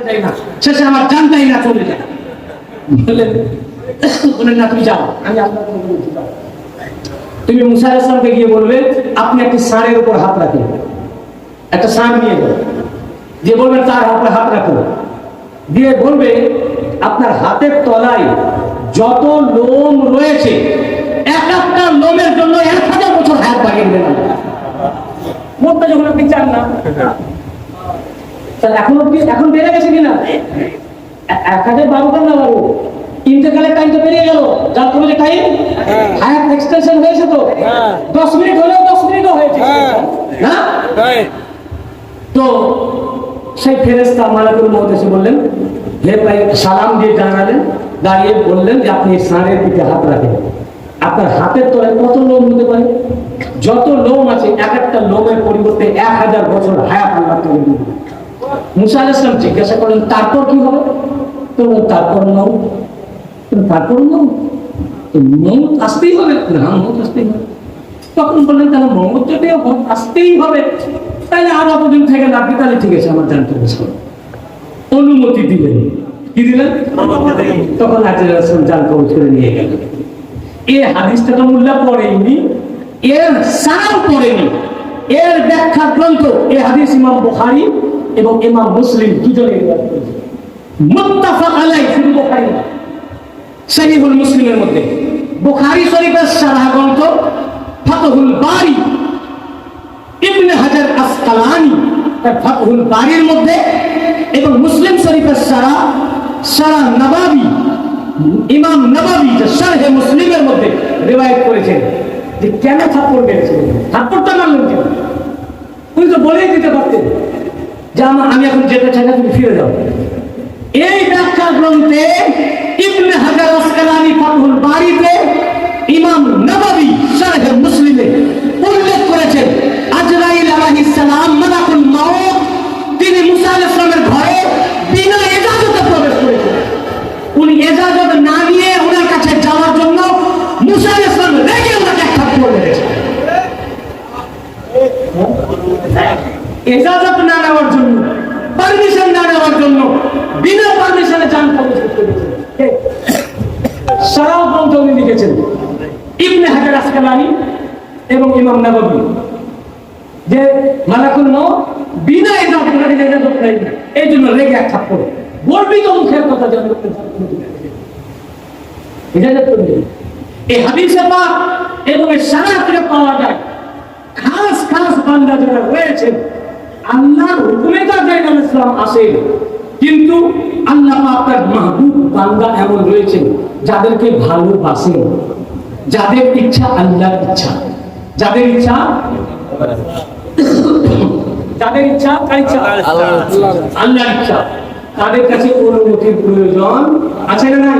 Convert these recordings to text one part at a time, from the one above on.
যাই না, শেষে আমার জানটাই না চলে যায়। বললেন না, তুমি যাও, আমি আপনার বলছি যাও। তুমি মুসা আলাইহিস সালামকে গিয়ে বলবে আপনি একটি ষাঁড়ের উপর হাত রাখেন, একটা ষাঁড় নিয়ে যাও, দিয়ে বলবেন তার হাতে হাত রাখুন, দিয়ে বলবে আপনার হাতের তলায় যত লোম রয়েছে এক একটা লোমের জন্য 1000 বছর হায়াত বাড়িয়ে দেবেন। মরতে যখন আপনি চান না, এখন বেড়ে গেছে কিনা? 1012 না বাবু, ইন্তেকালের টাইম তো বেরিয়ে গেল, যার ফলে যে টাইম হায়াত এক্সটেনশন হয়েছে, তো 10 মিনিট হলেও 10 মিনিটও হয়েছে না। তো সেই ফেরেশতা মালাকুল মউত এসে বললেন, হে ভাই, সালাম দিয়ে জানালেন, দাঁড়িয়ে বললেন যে আপনি ষাঁড়ের পিঠে হাত রাখেন, আপনার হাতের তলায় কত লোম হতে পারে? যত লোম আছে এক একটা লোমের পরিবর্তে 1000 বছর হায়াত আল্লাহ তৈরি দিবেন। মুসা আলাইহিস সালাম জিজ্ঞাসা করলেন তারপর কি হবে? তো তারপর নও, তারপর নও, মৌত আসতেই হবে। না, মৌত আসতেই হবে। তখন বললেন তাহলে মৌত যদি আসতেই হবে তাহলে আর অতদিন থেকে না, তাহলে ঠিক আছে আমার জানতে হবে। অনুমতি দিলেন, কি দিলেন? তখন হাজের রাসূল জান কবজ করে নিয়ে গেলেন। এই হাদিসটা তো মোল্লা পড়েনি, এর সারাও পড়েনি, এর ব্যাখ্যা গ্রন্থ এই হাদিস ইমাম বুখারী এবং ইমাম মুসলিম দুজনে রিওয়ায়াত করেছেন। মুত্তাফাক আলাইহি ফিল বুখারী, সহিহুল মুসলিমের মধ্যে বুখারী শরীফের শারহ গ্রন্থ ফাতহুল বারী, ইবনে হাজার আসকালানী তার ফাতহুল বারীর মধ্যে, এবং মুসলিম শরীফের শারহ নবাবী, ইমাম নবাবী যে শারহ মুসলিমের মধ্যে রিওয়ায়াত করেছেন যে কেন থাপ্পড় মেরেছেন, থাপ্পড়টা মারলেন কেন? উনি তো বলেই দিতে পারতেন যে আমি এখন যেতে চাই না, তুমি ফিরে যাও। এই ব্যাখ্যা গ্রন্থে ইবনে হাজার আসকালানী ফাতহুল বারীতে ইমাম নবাবী শারহ মুসলিমে উল্লেখ করেছেন আজরাইল আলাইহিস সালাম মালাকুল মউত তিনি মুসা আলাইহিস সালামের ঘরে বিনা ইজাজতে প্রবেশ করেছেন। উনি ইজাজত না নিয়ে ওনার কাছে যাওয়ার জন্য মুসা আলাইহিস সালাম রেগে ওনাকে এক থাপ্পড় মেরেছেন। ইজাজত না নেওয়ার জন্য, পারমিশন না নেওয়ার জন্য বিনা পারমিশনে জান কবজ করতে দিয়েছেন। শারহ গ্রন্থ উনি লিখেছেন ইবনে হাজার আসকালানী এবং ইমাম নববী যে মালাকুল মউত বিনা ইজাজত নেই, এই জন্য রেগে এক থাপ্পড়। বলবি তো মুখের কথা জানতে ইজাজত নেই। এই হাদিসে পাক এবং এই শারহ থেকে পাওয়া যায় খাস খাস বান্দা যারা রয়েছে আল্লাহর হুকুমে তার জায়গায় ইসলাম আসে, কিন্তু আল্লাহ পাক তার মাহবুব বান্দা এমন রয়েছে যাদেরকে ভালোবাসেন, যাদের ইচ্ছা আল্লাহর ইচ্ছা, যাদের ইচ্ছা কার ইচ্ছা? আল্লাহর ইচ্ছা। তাদের কাছে অনুমতির প্রয়োজন আছে না নাই?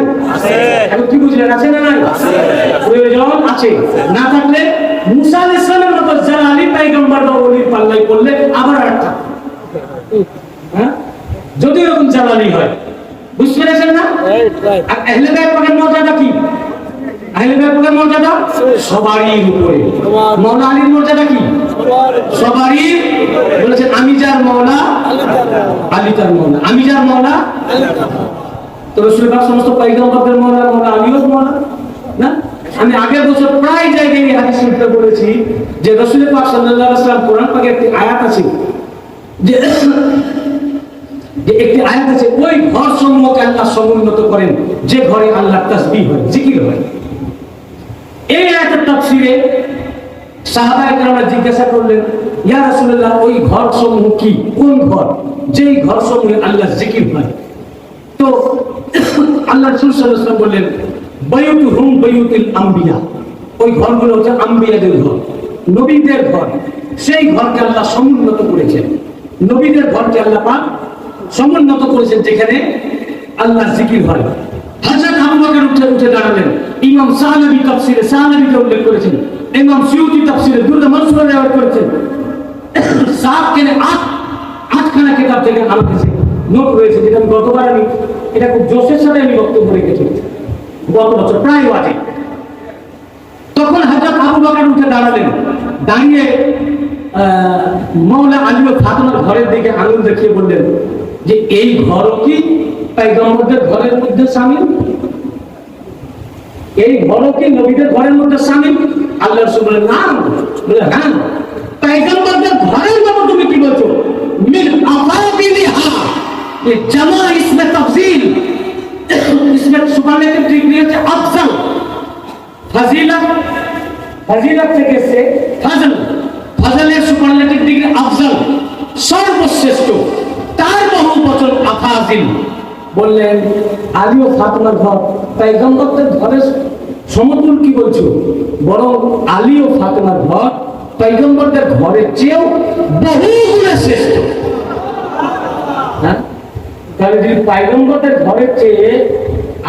এখন কি বুঝলেন? আছে না নাই? প্রয়োজন আছে। না থাকলে মুসা আলাইহিস সালামের মতো জালালি পয়গম্বর বা ওলির পাল্লাই পড়লে আবার একটা, হ্যাঁ, যদি এরকম জালালি হয়, বুঝতে পেরেছেন না? আর আহলে বাইত পাকের মর্যাদা কি? আহলে বাইত পাকের মর্যাদা সবারই উপরে। মাওলা আলীর মর্যাদা কি? সবারই। বলেছেন আমি যার মাওলা আলী তার মাওলা, আমি যার মাওলা তো রাসূল পাক সমস্ত পয়গম্বরদের মাওলা, মাওলা আলীও মাওলা না? আমি আগের বছর প্রায় জায়গায় এই হাদিস শরীফটা বলেছি যে রাসূল পাক সাল্লাল্লাহু আলাইহি ওয়াসাল্লাম কোরআন পাকে একটি আয়াত আছে যে একটি আয়াত আছে, ওই ঘর সমূহকে আল্লাহ সমুন্নত করেন যে ঘরে আল্লাহ তাসবিহ হয়, জিকির হয়। এই আয়াতের তাফসীরে সাহাবায়ে কেরামরা জিজ্ঞাসা করলেন, ইয়া রাসূলুল্লাহ, ওই ঘর সমূহ কি, কোন ঘর যেই ঘর সমূহে আল্লাহ জিকির হয়? তো আল্লাহ রাসূল সাল্লাল্লাহু আলাইহি ওয়াসাল্লাম বললেন, বায়ুতুহুম বায়ুতুল আম্বিয়া, ওই ঘরগুলো হচ্ছে আম্বিয়াদের ঘর, নবীদের ঘর। সেই ঘরকে আল্লাহ সমুন্নত করেছেন, নবীদের ঘরকে আল্লাহ পাক সমুন্নত করেছেন যেখানে আল্লাহ জিকির হয়। হযরত আবু বকর উঠে দাঁড়ালেন। ইমাম সাহাবী তাফসীরে সাহাবীকে উল্লেখ করেছেন, ইমাম সুয়ুতী তাফসীরে দুররা মানসুরা রিওয়ায়াত করেছেন। সাত কেন আটখানা কিতাব থেকে আমার কাছে নোট রয়েছে, যেটা গতবার আমি এটা খুব জোশের সাথে আমি বক্তব্য রেখেছি গত বছর প্রায় ওয়াজে। তখন হযরত আবু বকর উঠে দাঁড়ালেন, দাঁড়িয়ে মাওলা আলী ও ফাতেমার ঘরের দিকে আঙুল দেখিয়ে বললেন, যে এই ঘর কি পয়গম্বরদের ঘরের মধ্যে শামিল? এই ঘর কি নবীদের ঘরের মধ্যে শামিল? আল্লাহ রাসূল বলেন না, বলে হ্যাঁ। পয়গম্বরদের ঘরের নাম তুমি কি বলছো? মিন আফাদিলিহা, এই জামা ইসমে তাফজিল, ইসমে সুবহানাল্লাহ ডিগ্রি হচ্ছে আফজাল। ফাজিলা, ফাজিলা থেকে এসেছে ফাজল, ফাজলের সুবহানাল্লাহ ডিগ্রি আফজাল, সর্বশ্রেষ্ঠ। তার বহু বচন আফাজিল। বললেন আলী ও ফাতেমার ঘর পয়গম্বরদের ঘরের সমতুল কি বলছো? বরং আলী ও ফাতেমার ঘর পয়গম্বরদের ঘরের চেয়েও বহু গুণে শ্রেষ্ঠ। হ্যাঁ, তাহলে যদি পয়গম্বরদের ঘরের চেয়ে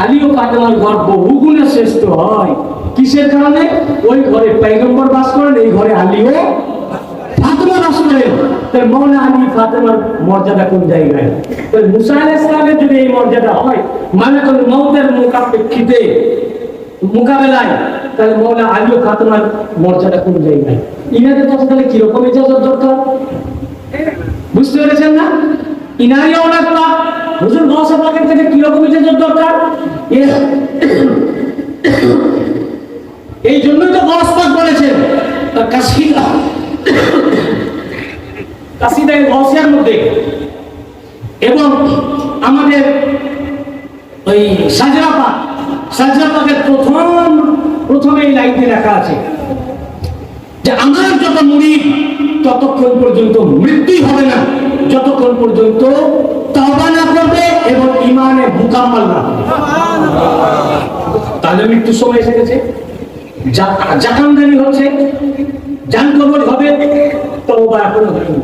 আলী ও ফাতেমার ঘর বহু গুণে শ্রেষ্ঠ হয়, কিসের কারণে? ওই ঘরে পয়গম্বর বাস করেন, এই ঘরে আলী ও ফাতেমা বাস করেন। তাহলে মৌলা আলী ফাতেমার মর্যাদা কোন জায়গায়? তাহলে মুসা আলাইহিস সালামের যদি এই মর্যাদা হয়, মানে কোন মওতের মুকাপ্পিতে মোকাবেলায়, তাহলে মৌলা আলী ও ফাতেমার মর্যাদা কোন জায়গায়? ইনাদের কাছে তাহলে কিরকম ইজাজত দরকার? বুঝতে পেরেছেন না? ইনারি ওলাগুলা হুজুর গাউসে পাকের থেকে কিরকম ইজাজত দরকার? এই জন্যই তো গাউস পাক বলেছেন তার কাসিদা, কাসিদায়ে গাউসিয়ার মধ্যে এবং আমাদের ওই সাজরা পাক, সাজরা পাকের প্রথমে এই লাইনটি লেখা আছে যে আমার যত মুরিদ ততক্ষণ পর্যন্ত মৃত্যুই হবে না যতক্ষণ পর্যন্ত তওবা না করবে এবং ঈমানে মুকাম্মাল না হবে। তাহলে মৃত্যুর সময় এসে গেছে, জাকানদানি হচ্ছে, জান কবর হবে, তওবা এখনো হয়নি।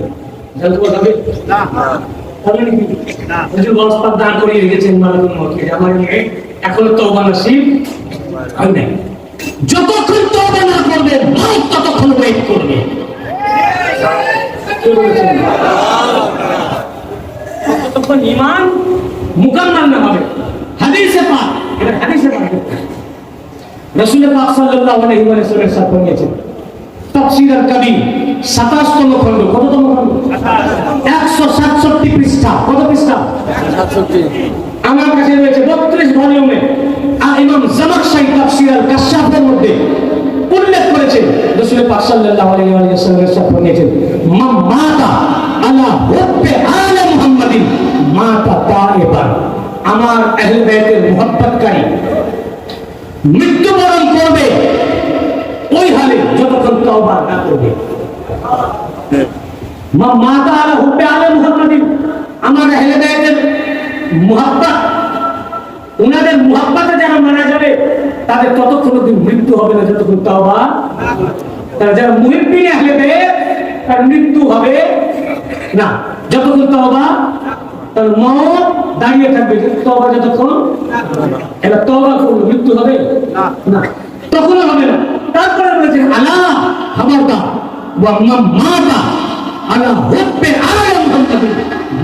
জান কবর হবে না, হবে নাকি? না, হুজুর বলসপাত দান করে রেখেছেন মালাকুল মউতকে, আমার এখনো তওবা নসিব হয় নাই। যতক্ষণ তওবা না করবে মউত ততক্ষণ ওয়েট করবে। ততক্ষণ ঈমান মুকাম্মাল না হবে। হাদিসে পাক, এটা হাদিসে পাক রাসূল পাক সাল্লাল্লাহু আলাইহি ওয়াসাল্লাম এরশাদ করেছেন, তাফসীর আল কাবীর 27তম খণ্ড, কততম খণ্ড? 167 পৃষ্ঠা। কত পৃষ্ঠা? 167। আমার কাছে রয়েছে 32 ভলিউমে। আর ইমাম জামাখশারী তাফসীর আল কাশাফের মধ্যে উল্লেখ করেছেন রাসূল পাক সাল্লাল্লাহু আলাইহি ওয়াসাল্লাম এরশাদ করেছেন, মান মাতা আলা হুব্বে আলে মুহাম্মাদিন মাতা তাইবান। আমার আহলে বাইতের মুহাব্বতকারী মৃত্যুবরণ করবে ওই হালে যতক্ষণ তওবা না করবে। মাতা আলা হুব্বে আলে মুহাম্মাদিন, আমার আহলে বাইতের মুহাব্বত, উনাদের মুহাব্বতে যারা মারা যাবে তাদের ততক্ষণ অবধি মৃত্যু হবে না যতক্ষণ তওবা। তারা যারা মুহিব্বিন আহলে বাইত, তার মৃত্যু হবে না যতক্ষণ তওবা, তার মওত দাঁড়িয়ে থাকবে তওবা যতক্ষণ। এবার তওবা করলে মৃত্যু হবে না, তখন হবে না। তারপরে বলেছে আলা খবরদার ওয়া মাতা আলা হুব্বে আলে মুহাম্মাদিন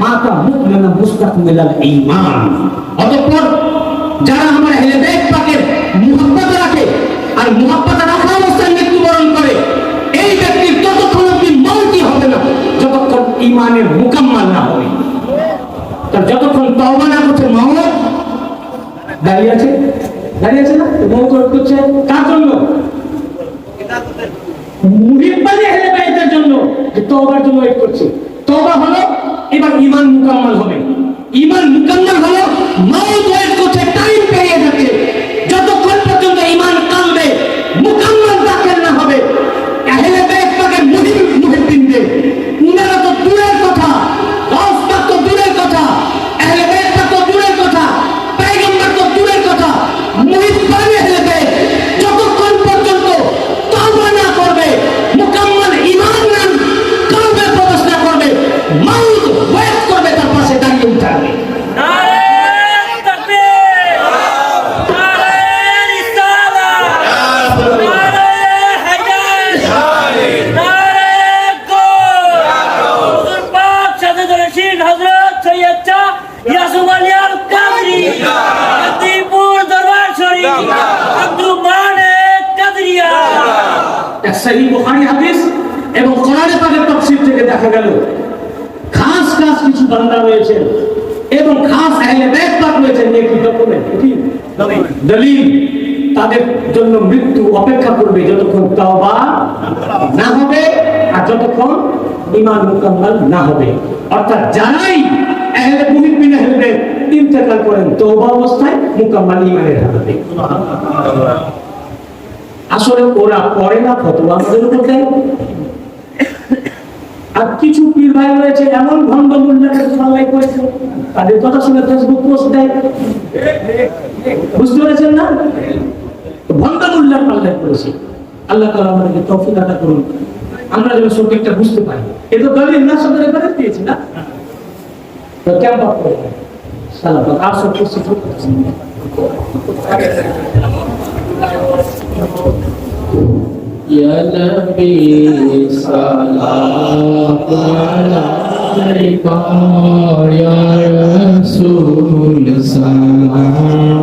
মাতা মুমিনা মুস্তাকমিলাল ঈমান। অতঃপর যারা আমার আহলে বাইত পাকের মুহাব্বত রাখে আর মুহাব্বত রাখা অবস্থায় মৃত্যুবরণ করে, এই ব্যক্তির ততক্ষণ অবধি মওতই হবে না যতক্ষণ ঈমানের মুকাম্মাল না হবে। তার যতক্ষণ তওবা না করছে মওত দাঁড়িয়ে আছে, দাঁড়িয়ে আছে না? মওত করছে কার জন্য? মুহিব্বানে আহলে বাইতের জন্য, যে তওবার জন্য ওয়েট করছে। তওবা হলো, এবার ঈমান মুকাম্মাল হবে। ঈমান মুকাম্মাল হলো, মওত ওয়েট করছে, টাইম পেরিয়ে যাচ্ছে। যতক্ষণ পর্যন্ত ঈমান কালবে মুকাম্মাল দাখিল না হবে, আহলে বাইত পাকের মুহিব্বিনদের উনারা তো দূরের কথা, গাউস পাক তো দূরের কথা, আহলে বাইত পাক তো দূরের কথা, পয়গম্বর তো দূরের কথা, মুহিব্বানে আহলে বাইত যতক্ষণ পর্যন্ত তওবা না করবে, মুকাম্মাল ঈমান না কালবে প্রবেশ না করবে, মওত ওয়েট করবে, তার পাশে দাঁড়িয়ে থাকবে। সহিহ বুখারী হাদিস এবং কোরআনে পাকের তাফসীর থেকে দেখা গেল খাস খাস কিছু বান্দা রয়েছে এবং খাস আহলে বাইত পাক রয়েছেন একটি ডকুমেন্ট, এটি দলিল, তাদের জন্য মৃত্যু অপেক্ষা করবে যতক্ষণ তওবা না হবে আর যতক্ষণ ঈমান মুকাম্মাল না হবে। অর্থাৎ যারাই আহলে মুহিব্বিন আহলে বাইত ইন্তেকাল করেন তওবা অবস্থায় মুকাম্মাল ঈমানের হালতে। আসলে ওরা পড়ে না, ফতোয়া আমাদের উপর দেয়। আর কিছু পীর ভাই রয়েছে এমন ভণ্ড মোল্লাকে সাল্লাই করেছে, তাদের কথা শুনে ফেসবুক পোস্ট দেয়। বুঝতে পেরেছেন না? ভণ্ড মোল্লার পাল্লাই করেছে। আল্লাহ তাআলা আমাদেরকে তৌফিক দান করুন, আমরা যেন সঠিকটা বুঝতে পারি। এটা তো দলিল না, সদরে করে দিয়েছি না, তো কেমন করে সালাম আর সব কিছু Ya Nabi salam alaika ya Rasul salam